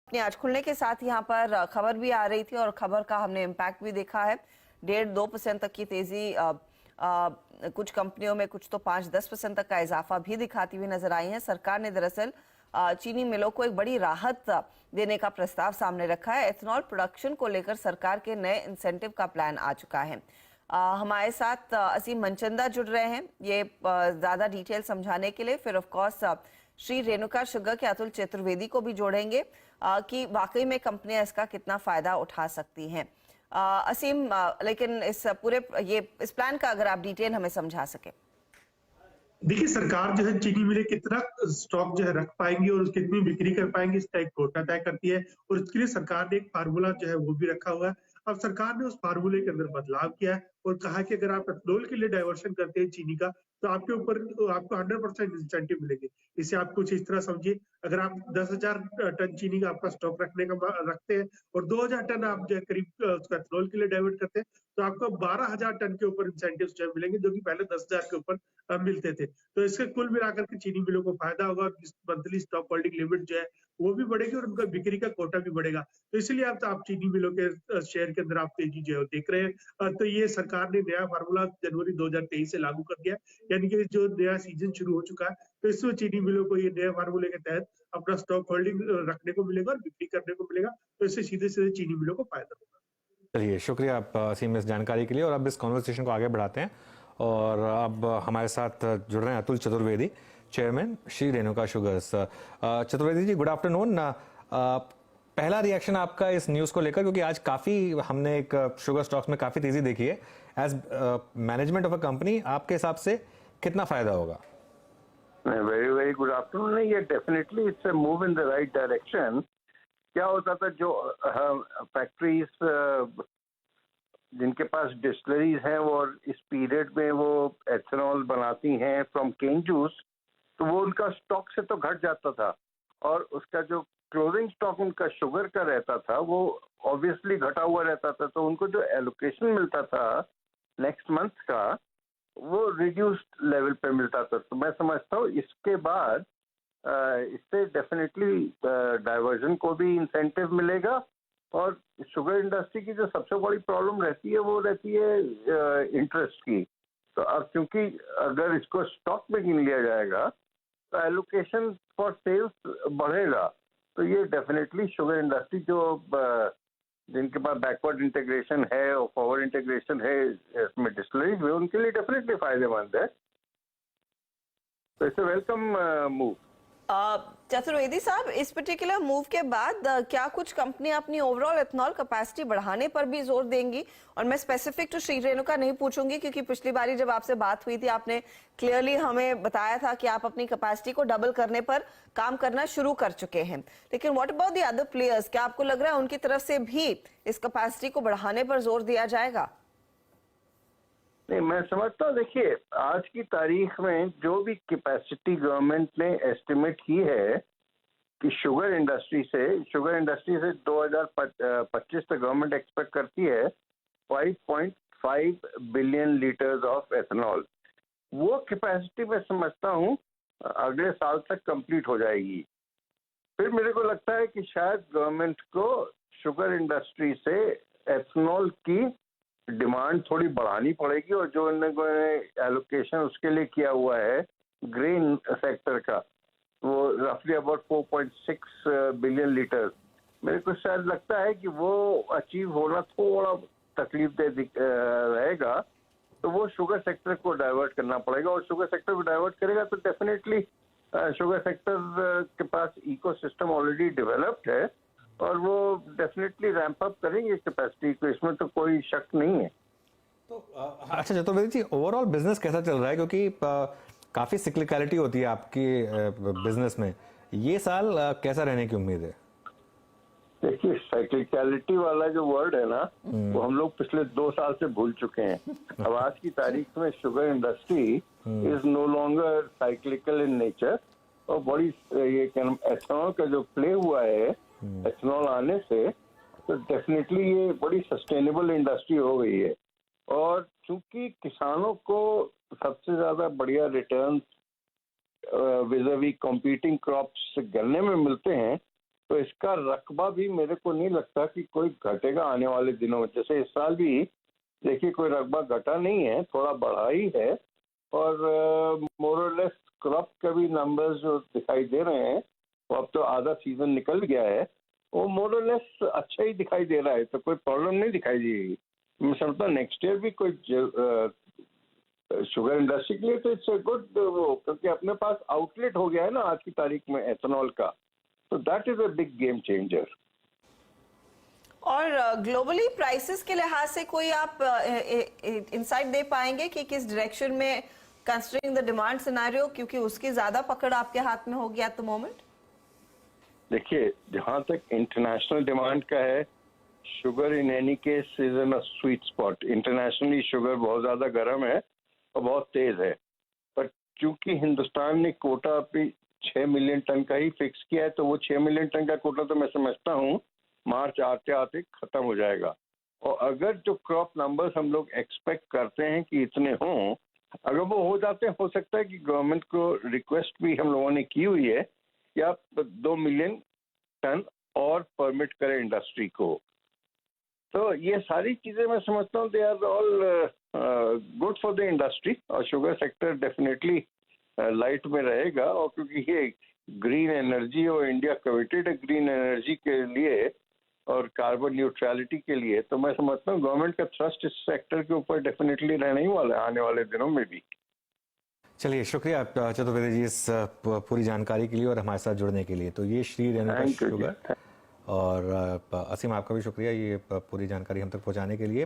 अपने आज खुलने के साथ यहाँ पर खबर भी आ रही थी और खबर का हमने इम्पैक्ट भी देखा है। 1.5-2% तक की तेजी कुछ कंपनियों में, कुछ तो 5-10% तक का इजाफा भी दिखाती हुई नजर आई है। सरकार ने दरअसल चीनी मिलों को एक बड़ी राहत देने का प्रस्ताव सामने रखा है। एथेनॉल प्रोडक्शन को लेकर सरकार के नए इंसेंटिव का प्लान आ चुका है। हमारे साथ असीम मनचंदा जुड़ रहे हैं ये ज्यादा डिटेल समझाने के लिए। फिर of course Shri Renuka sugar के अतुल चतुर्वेदी को भी जोड़ेंगे कि वाकई में कंपनियां इसका कितना फायदा उठा सकती हैं। असीम, लेकिन इस पूरे इस प्लान का अगर आप डिटेल हमें समझा सके। देखिए, सरकार जो है चीनी मिलें कितना स्टॉक जो है रख पाएंगी और कितनी बिक्री कर पाएंगी, इसका एक कोटा तय करती है और इसके लिए सरकार ने एक फार्मूला जो है वो भी रखा हुआ है। अब सरकार ने उस फार्मूले के अंदर बदलाव किया है और कहा कि अगर आप एथेनॉल के लिए डाइवर्शन करते हैं चीनी का, तो आपके ऊपर आपको 100% इंसेंटिव मिलेंगे। इसे आप कुछ इस तरह समझिए, अगर आप 10,000 टन चीनी का आपका स्टॉक रखते हैं और 2,000 टन आप जो है करीब उसका एथेनॉल के लिए डाइवर्ट करते हैं, तो आपको 12,000 टन के ऊपर इंसेंटिव जो है मिलेंगे, जो कि पहले 10,000 के ऊपर मिलते थे। तो इससे कुल मिलाकर के चीनी मिलों को फायदा होगा और मंथली स्टॉक होल्डिंग लिमिट जो है वो भी बढ़ेगी और उनका बिक्री का कोटा भी बढ़ेगा। तो इसलिए आप चीनी मिलों के शेयर के अंदर आप तेजी जो है देख रहे हैं। तो ये सरकार ने नया फार्मूला जनवरी 2023 से लागू कर दिया, यानी कि जो नया सीजन शुरू हो चुका है, तो इसमें चीनी मिलों को ये नए फार्मूले के तहत अपना स्टॉक होल्डिंग रखने को मिलेगा और बिक्री करने को मिलेगा। तो इससे सीधे सीधे चीनी मिलों को फायदा होगा। चलिए, शुक्रिया आप असीम इस जानकारी के लिए। और अब इस कॉन्वर्सेशन को आगे बढ़ाते हैं और अब हमारे साथ जुड़ रहे हैं Atul Chaturvedi, chairman Shri Renuka sugars. Chaturvedi ji, good afternoon. पहला रिएक्शन आपका इस न्यूज़ को लेकर, क्योंकि आज काफ़ी हमने एक शुगर स्टॉक्स में काफ़ी तेज़ी देखी है। As management of a company, आपके हिसाब से कितना फ़ायदा होगा? Very very good afternoon. ये definitely it's a move in the right direction. क्या होता था, जो फैक्ट्रीज जिनके पास डिस्टिलरीज हैं वो इस पीरियड में वो एथेनॉल बनाती हैं फ्रॉम केन जूस, तो वो उनका स्टॉक से तो घट जाता था और उसका जो क्लोजिंग स्टॉक उनका शुगर का रहता था वो ऑब्वियसली घटा हुआ रहता था। तो उनको जो एलोकेशन मिलता था नेक्स्ट मंथ का, वो रिड्यूस्ड लेवल पे मिलता था। तो मैं समझता हूँ इसके बाद इससे डेफिनेटली डाइवर्जन को भी इंसेंटिव मिलेगा। और शुगर इंडस्ट्री की जो सबसे बड़ी प्रॉब्लम रहती है वो रहती है इंटरेस्ट की। तो अब क्योंकि अगर इसको स्टॉक में गिन लिया जाएगा तो एलोकेशन फॉर सेल्स बढ़ेगा। तो ये डेफिनेटली शुगर इंडस्ट्री जो जिनके पास बैकवर्ड इंटीग्रेशन है और फॉरवर्ड इंटीग्रेशन है इसमें डिस्टिलरीज में, उनके लिए डेफिनेटली फायदेमंद है। तो it's a welcome move. Chaturvedi साहब, इस पर्टिकुलर मूव के बाद क्या कुछ कंपनियां अपनी ओवरऑल एथेनॉल कैपेसिटी बढ़ाने पर भी जोर देंगी? और मैं स्पेसिफिक टू श्री रेणुका नहीं पूछूंगी, क्योंकि पिछली बारी जब आपसे बात हुई थी आपने क्लियरली हमें बताया था कि आप अपनी कैपेसिटी को डबल करने पर काम करना शुरू कर चुके हैं। लेकिन what about the other players? क्या आपको लग रहा है उनकी तरफ से भी इस कैपेसिटी को बढ़ाने पर जोर दिया जाएगा? नहीं, मैं समझता हूँ, देखिए आज की तारीख में जो भी कैपेसिटी गवर्नमेंट ने एस्टिमेट की है कि शुगर इंडस्ट्री से 2025 तक गवर्नमेंट एक्सपेक्ट करती है 5.5 बिलियन लीटर्स ऑफ एथेनॉल। वो कैपेसिटी मैं समझता हूँ अगले साल तक कंप्लीट हो जाएगी। फिर मेरे को लगता है कि शायद गवर्नमेंट को शुगर इंडस्ट्री से एथेनॉल की डिमांड थोड़ी बढ़ानी पड़ेगी और जो उन्होंने एलोकेशन उसके लिए किया हुआ है ग्रेन सेक्टर का, वो रफली अबाउट 4.6 बिलियन लीटर, मेरे को शायद लगता है कि वो अचीव होना थोड़ा तकलीफ दे रहेगा। तो वो शुगर सेक्टर को डाइवर्ट करना पड़ेगा और शुगर सेक्टर को डाइवर्ट करेगा तो डेफिनेटली शुगर सेक्टर के पास इकोसिस्टम ऑलरेडी डेवलप्ड है और वो डेफिनेटली रैंप अप करेंगे कैपेसिटी को, इसमें तो कोई शक नहीं है। तो अच्छा चतुर्वेदी जी, ओवरऑल बिजनेस कैसा चल रहा है? क्योंकि काफी सिक्लिकलिटी होती है आपकी बिजनेस में। ये साल कैसा रहने की उम्मीद है? देखिए, साइक्लिकलिटी वाला जो वर्ड है ना, वो हम लोग पिछले 2 साल से भूल चुके हैं। अब आज की तारीख में sugar industry is no longer cyclical in nature और बड़ी ये एथेनॉल का जो प्ले हुआ है एथेनॉल आने से, तो डेफिनेटली ये बड़ी सस्टेनेबल इंडस्ट्री हो गई है। और चूंकि किसानों को सबसे ज्यादा बढ़िया रिटर्न विज़-अ-वी कॉम्पीटिंग क्रॉप्स गन्ने में मिलते हैं, तो इसका रकबा भी मेरे को नहीं लगता कि कोई घटेगा आने वाले दिनों में। जैसे इस साल भी देखिए कोई रकबा घटा नहीं है, थोड़ा बढ़ा ही है। और मोरलेस क्रॉप के भी नंबर्स जो दिखाई दे रहे हैं, वो अब तो आधा सीजन निकल गया है, वो मोरलेस अच्छा ही दिखाई दे रहा है, तो कोई प्रॉब्लम नहीं दिखाई देगी। मैं समझता हूँ नेक्स्ट ईयर भी कोई शुगर इंडस्ट्री के लिए तो इट्स गुड, वो क्योंकि अपने पास आउटलेट हो गया है ना आज की तारीख में एथेनॉल का, तो that is a big game changer. और ग्लोबली प्राइसेस के लिहाज से कोई आप इंसाइट दे पाएंगे कि किस डायरेक्शन में कंसीडरिंग द डिमांड सिनेरियो, क्योंकि उसकी ज्यादा पकड़ आपके हाथ में होगी एट द मोमेंट? देखिए जहां तक इंटरनेशनल डिमांड का है, sugar in any case is in a sweet spot. Internationally sugar बहुत ज्यादा गर्म है और बहुत तेज है, पर क्योंकि हिंदुस्तान ने कोटा अभी 6 मिलियन टन का ही फिक्स किया है, तो वो 6 मिलियन टन का कोटा तो मैं समझता हूँ मार्च आते आते खत्म हो जाएगा। और अगर जो क्रॉप नंबर्स हम लोग एक्सपेक्ट करते हैं कि इतने हों, अगर वो हो जाते हैं, हो सकता है कि गवर्नमेंट को रिक्वेस्ट भी हम लोगों ने की हुई है कि आप 2 मिलियन टन और परमिट करें इंडस्ट्री को। तो ये सारी चीजें मैं समझता हूँ they are all good for the industry, और शुगर सेक्टर डेफिनेटली लाइट में रहेगा। और क्योंकि ये ग्रीन एनर्जी और इंडिया कमिटेड है ग्रीन एनर्जी के लिए और कार्बन न्यूट्रलिटी के लिए, तो मैं समझता हूँ गवर्नमेंट का थ्रस्ट इस सेक्टर के ऊपर डेफिनेटली रहने ही वाला है आने वाले दिनों में भी। चलिए, शुक्रिया चतुर्वेदी जी इस पूरी जानकारी के लिए और हमारे साथ जुड़ने के लिए। तो ये श्री रेणुका शुगर, और असीम आपका भी शुक्रिया ये पूरी जानकारी हम तक पहुंचाने के लिए।